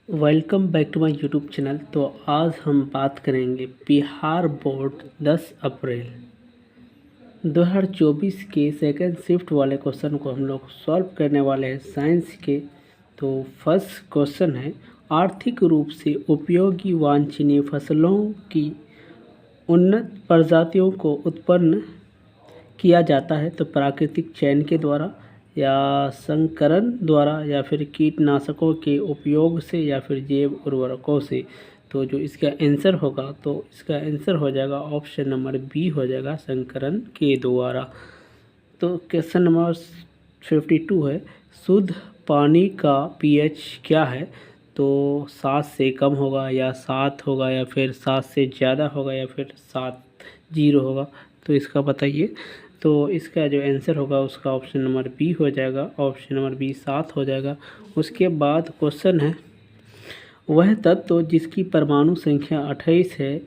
Welcome back to my YouTube channel. तो आज हम बात करेंगे बिहार बोर्ड 10 अप्रैल 2024 के सेकंड शिफ्ट वाले क्वेश्चन को हम लोग सॉल्व करने वाले हैं साइंस के। तो फर्स्ट क्वेश्चन है, आर्थिक रूप से उपयोगी वांछनीय फसलों की उन्नत प्रजातियों को उत्पन्न किया जाता है तो प्राकृतिक चयन के द्वारा या संकरण द्वारा या फिर कीटनाशकों के उपयोग से या फिर जैव उर्वरकों से। तो जो इसका आंसर होगा तो इसका आंसर हो जाएगा ऑप्शन नंबर बी हो जाएगा, संकरण के द्वारा। तो क्वेश्चन नंबर 52 है, शुद्ध पानी का पीएच क्या है? तो 7 से कम होगा या 7 होगा या फिर 7 से ज़्यादा होगा या फिर 7 जीरो होगा, तो इसका बताइए। तो इसका जो आंसर होगा उसका ऑप्शन नंबर बी हो जाएगा, ऑप्शन नंबर बी 7 हो जाएगा। उसके बाद क्वेश्चन है, वह तत्व जिसकी परमाणु संख्या 28 है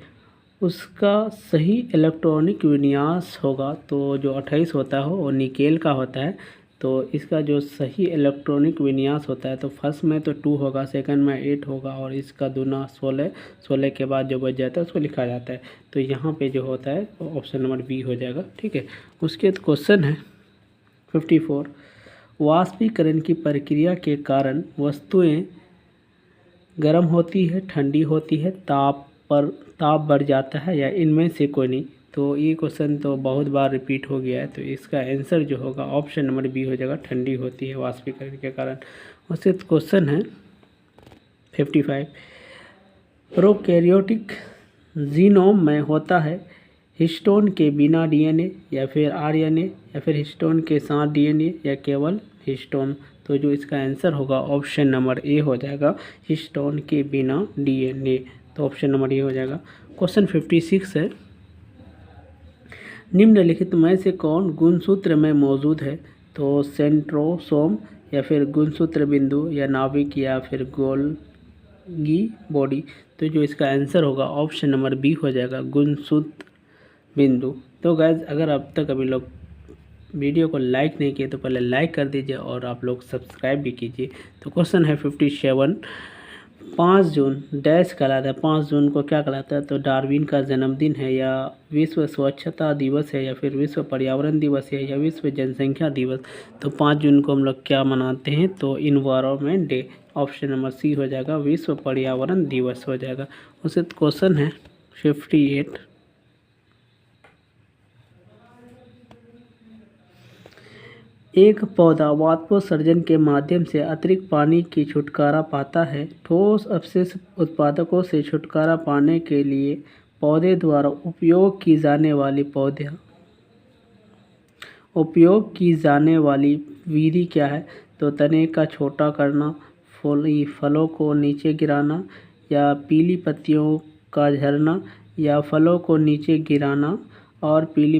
उसका सही इलेक्ट्रॉनिक विन्यास होगा। तो जो 28 होता है वो निकेल का होता है। तो इसका जो सही इलेक्ट्रॉनिक विन्यास होता है तो फर्स्ट में तो 2 होगा, सेकंड में 8 होगा और इसका दूना 16, 16 के बाद जो बच जाता है उसको लिखा जाता है। तो यहाँ पे जो होता है वो ऑप्शन नंबर बी हो जाएगा, ठीक है। उसके क्वेश्चन है 54, वाष्पीकरण की प्रक्रिया के कारण वस्तुएं गर्म होती है, ठंडी होती है, ताप बढ़ जाता है या इनमें से कोई नहीं। तो ये क्वेश्चन तो बहुत बार रिपीट हो गया है, तो इसका आंसर जो होगा ऑप्शन नंबर बी हो जाएगा, ठंडी होती है वाष्पीकरण के कारण। उससे क्वेश्चन है 55, प्रोकैरियोटिक जीनोम में होता है हिस्टोन के बिना डीएनए या फिर आरएनए या फिर हिस्टोन के साथ डीएनए या केवल हिस्टोन। तो जो इसका आंसर होगा ऑप्शन नंबर ए हो जाएगा, हिस्टोन के बिना डीएनए। तो ऑप्शन नंबर ए हो जाएगा। क्वेश्चन 56 है, निम्नलिखित में से कौन गुणसूत्र में मौजूद है? तो सेंट्रोसोम या फिर गुणसूत्र बिंदु या नाभिक या फिर गोल्गी बॉडी। तो जो इसका आंसर होगा ऑप्शन नंबर बी हो जाएगा, गुणसूत्र बिंदु। तो गाइज अगर अब तक अभी लोग वीडियो को लाइक नहीं किए तो पहले लाइक कर दीजिए और आप लोग सब्सक्राइब भी कीजिए। तो क्वेश्चन है 57, 5 जून डैश कहलाता है, 5 जून को क्या कहलाता है? तो डार्विन का जन्मदिन है या विश्व स्वच्छता दिवस है या फिर विश्व पर्यावरण दिवस है या विश्व जनसंख्या दिवस। तो 5 जून को हम लोग क्या मनाते हैं? तो environment day. Option number C हो जाएगा, विश्व पर्यावरण दिवस हो जाएगा। उससे क्वेश्चन है 58, एक पौधा वाष्पोत्सर्जन के माध्यम से अतिरिक्त पानी की छुटकारा पाता है। ठोस अपशिष्ट उत्पादकों से छुटकारा पाने के लिए पौधे द्वारा उपयोग की जाने वाली विधि क्या है? तो तने का छोटा करना, फलों को नीचे गिराना या पीली पत्तियों का झरना या फलों को नीचे गिराना और पीली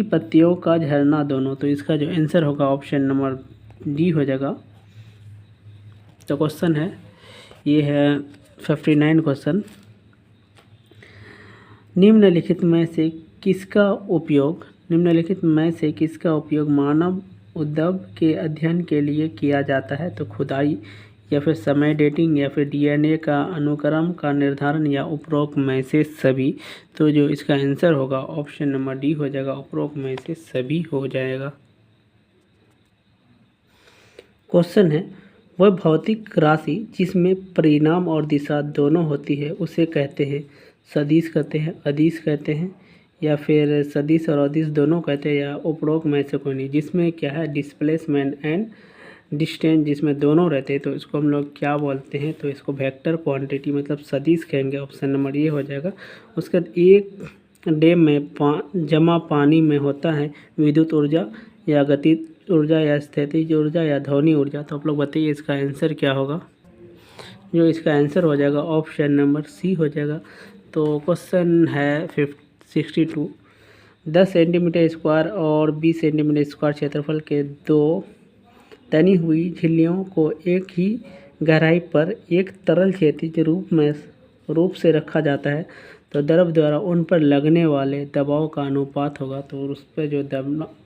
पत्तियों का झरना दोनों। तो इसका जो आंसर होगा ऑप्शन नंबर डी हो जाएगा। तो क्वेश्चन है, ये है 59 क्वेश्चन, निम्नलिखित में से किसका उपयोग मानव उद्भव के अध्ययन के लिए किया जाता है? तो खुदाई या फिर समय डेटिंग या फिर डीएनए का अनुक्रम का निर्धारण या उपरोक्त में से सभी। तो जो इसका आंसर होगा ऑप्शन नंबर डी हो जाएगा, उपरोक्त में से सभी हो जाएगा। क्वेश्चन है, वह भौतिक राशि जिसमें परिणाम और दिशा दोनों होती है उसे कहते हैं सदिश कहते हैं, अदिश कहते हैं या फिर सदिश और अदिश दोनों कहते हैं या उपरोक्त में से कोई नहीं। जिसमें क्या है, डिस्प्लेसमेंट एंड डिस्टेंस जिसमें दोनों रहते हैं तो इसको हम लोग क्या बोलते हैं? तो इसको वेक्टर क्वांटिटी मतलब सदिश कहेंगे। ऑप्शन नंबर ये हो जाएगा। उसके बाद एक डैम में जमा पानी में होता है विद्युत ऊर्जा या गतिज ऊर्जा या स्थितिज ऊर्जा या ध्वनि ऊर्जा। तो आप लोग बताइए इसका आंसर क्या होगा? जो इसका आंसर हो जाएगा ऑप्शन नंबर सी हो जाएगा। तो क्वेश्चन है 62, 10 सेंटीमीटर स्क्वायर और 20 सेंटीमीटर स्क्वायर क्षेत्रफल के दो तनी हुई झिल्लियों को एक ही गहराई पर एक तरल क्षैतिज रूप से रखा जाता है। तो द्रव द्वारा उन पर लगने वाले दबाव का अनुपात होगा, तो उस पर जो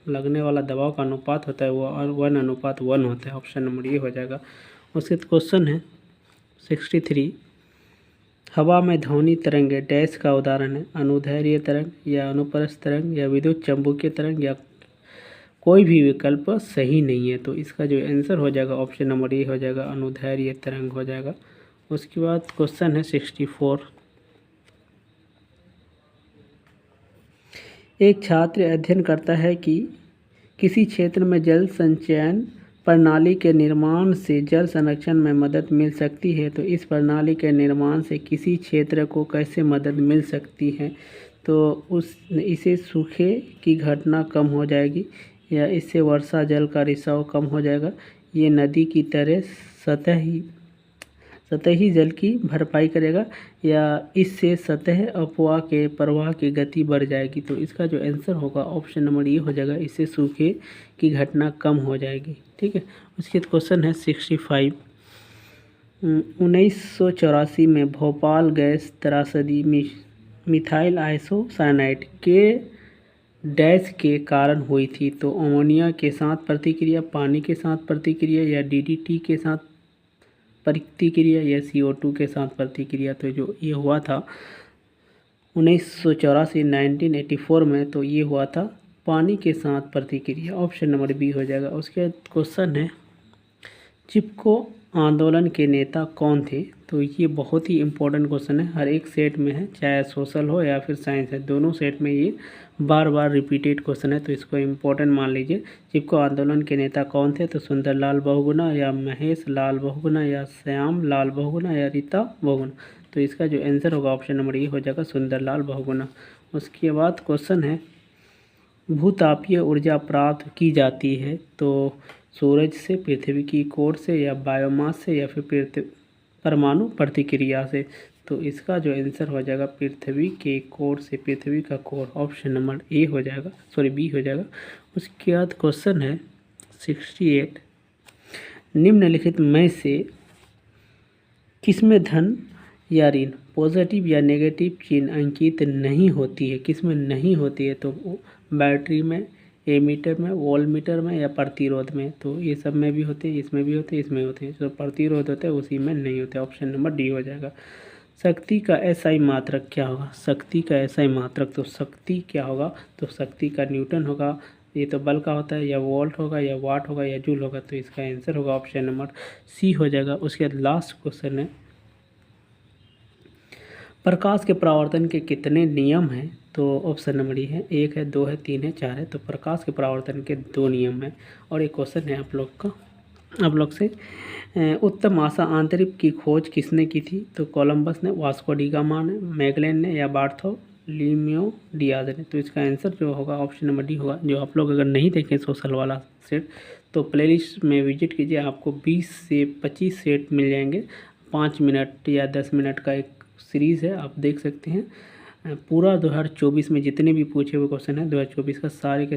लगने वाला दबाव का अनुपात होता है वो 1:1 होता है। ऑप्शन नंबर ये हो जाएगा। उसके क्वेश्चन है 63, हवा में ध्वनि तरंगे डैश का उदाहरण है, अनुदैर्घ्य तरंग या अनुप्रस्थ तरंग या विद्युत चुम्बकीय तरंग या कोई भी विकल्प सही नहीं है। तो इसका जो आंसर हो जाएगा ऑप्शन नंबर ए हो जाएगा, अनुदैर्घ्य तरंग हो जाएगा। उसके बाद क्वेश्चन है 64, एक छात्र अध्ययन करता है कि किसी क्षेत्र में जल संचयन प्रणाली के निर्माण से जल संरक्षण में मदद मिल सकती है। तो इस प्रणाली के निर्माण से किसी क्षेत्र को कैसे मदद मिल सकती है? तो इसे सूखे की घटना कम हो जाएगी, या इससे वर्षा जल का रिसाव कम हो जाएगा, ये नदी की तरह सतही जल की भरपाई करेगा, या इससे सतह अपवाह के प्रवाह की गति बढ़ जाएगी। तो इसका जो आंसर होगा ऑप्शन नंबर ये हो जाएगा, इससे सूखे की घटना कम हो जाएगी। ठीक है। उसके क्वेश्चन है 65, 1984 में भोपाल गैस त्रासदी मिथाइल आइसोसाइनाइड के डैश के कारण हुई थी। तो अमोनिया के साथ प्रतिक्रिया, पानी के साथ प्रतिक्रिया, या DDT के साथ प्रतिक्रिया, या CO2 के साथ प्रतिक्रिया। तो जो ये हुआ था 1984 में, तो ये हुआ था पानी के साथ प्रतिक्रिया। ऑप्शन नंबर बी हो जाएगा। उसके क्वेश्चन है, चिपको आंदोलन के नेता कौन थे? तो ये बहुत ही इम्पोर्टेंट क्वेश्चन है, हर एक सेट में है, चाहे सोशल हो या फिर साइंस है, दोनों सेट में ये बार बार रिपीटेड क्वेश्चन है, तो इसको इम्पोर्टेंट मान लीजिए। चिपको आंदोलन के नेता कौन थे? तो सुंदरलाल बहुगुणा, या महेश लाल बहुगुणा, या श्याम लाल बहुगुणा, या रीता बहुगुणा। तो इसका जो आंसर होगा ऑप्शन नंबर ये हो जाएगा, सुंदरलाल बहुगुणा। उसके बाद क्वेश्चन है, भूतापीय ऊर्जा प्राप्त की जाती है तो सूरज से, पृथ्वी की कोर से, या बायोमास से, या फिर परमाणु प्रतिक्रिया से। तो इसका जो आंसर हो जाएगा पृथ्वी के कोर से, पृथ्वी का कोर। ऑप्शन नंबर ए हो जाएगा, सॉरी बी हो जाएगा। उसके बाद क्वेश्चन है 68, निम्नलिखित में से किसमें धन या ऋण, पॉजिटिव या नेगेटिव चिन्ह अंकित नहीं होती है? किसमें नहीं होती है? तो बैटरी में, एमीटर में, वोल्टमीटर में, या प्रतिरोध में। तो ये सब में भी होते हैं, इसमें भी होते हैं, इसमें होते हैं। जो प्रतिरोध होते हैं उसी में नहीं होते। ऑप्शन नंबर डी हो जाएगा। शक्ति का एसआई मात्रक क्या होगा? शक्ति का एसआई मात्रक, तो शक्ति क्या होगा? तो शक्ति का न्यूटन होगा। ये तो बल का होता है, या वोल्ट होगा, या वाट होगा, या जूल होगा। तो इसका आंसर होगा ऑप्शन नंबर सी हो जाएगा। उसके बाद लास्ट क्वेश्चन है, प्रकाश के परावर्तन के कितने नियम हैं? तो ऑप्शन नंबर ये है, 1 है, 2 है, 3 है, 4 है। तो प्रकाश के परावर्तन के 2 नियम हैं। और एक क्वेश्चन है आप लोग से, उत्तम आशा आंतरिक की खोज किसने की थी? तो कोलंबस ने, वास्को डी गामा ने, मैगलेन ने, या बार्थोलोम्यू डियाज ने। तो इसका आंसर जो होगा ऑप्शन नंबर डी होगा। जो आप लोग अगर नहीं देखें सोशल वाला सेट, तो प्लेलिस्ट में विजिट कीजिए, आपको 20 से 25 सेट मिल जाएंगे। 5 मिनट या 10 मिनट का एक सीरीज़ है, आप देख सकते हैं। पूरा 2024 में जितने भी पूछे हुए क्वेश्चन हैं 2024 का सारे के